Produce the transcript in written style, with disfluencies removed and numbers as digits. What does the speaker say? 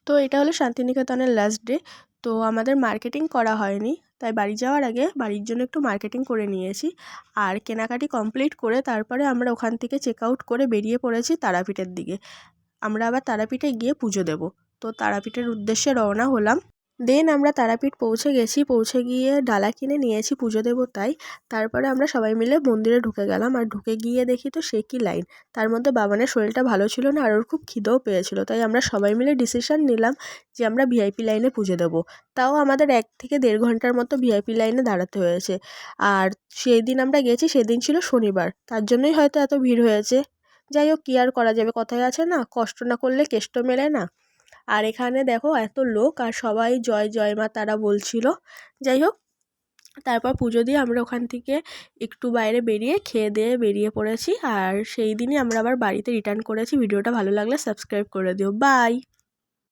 তো এটা হলো শান্তিনিকেতনের লাস্ট ডে। তো আমাদের মার্কেটিং করা হয়নি, তাই বাড়ি যাওয়ার আগে বাড়ির জন্য একটু মার্কেটিং করে নিয়েছি। আর কেনাকাটি কমপ্লিট করে তারপরে আমরা ওখান থেকে চেক আউট করে বেরিয়ে পড়েছি তারাপীঠের দিকে। আমরা আবার তারাপীঠে গিয়ে পুজো দেবো। তো তারাপীঠের উদ্দেশ্যে রওনা হলাম। দেন আমরা তারাপীঠ পৌঁছে গেছি, পৌঁছে গিয়ে ডালা কিনে নিয়েছি পুজো দেবো তাই। তারপরে আমরা সবাই মিলে মন্দিরে ঢুকে গেলাম, আর ঢুকে গিয়ে দেখি তো সে কি লাইন। তার মধ্যে বাবানের শরীরটা ভালো ছিল না, আর ওর খুব খিদেও পেয়েছিল, তাই আমরা সবাই মিলে ডিসিশন নিলাম যে আমরা ভিআইপি লাইনে পুজো দেবো। তাও আমাদের 1 থেকে 1.5 ঘন্টার মতো ভিআইপি লাইনে দাঁড়াতে হয়েছে। আর সেই দিন আমরা গেছি, সেদিন ছিল শনিবার, তার জন্যই হয়তো এত ভিড় হয়েছে। যাই হোক, কী আর করা যাবে, কথায় আছে না, কষ্ট না করলে কেষ্ট মেলে না। আর এখানে দেখো এত লোক, আর সবাই জয় জয় মা তারা বলছিল। যাই হোক, তারপর পুজো দিয়ে আমরা ওখান থেকে একটু বাইরে বেরিয়ে খেয়ে দিয়ে বেরিয়ে পড়েছি। আর সেই দিনই আমরা আবার বাড়িতে রিটার্ন করেছি। ভিডিওটা ভালো লাগলে সাবস্ক্রাইব করে দিও। বাই।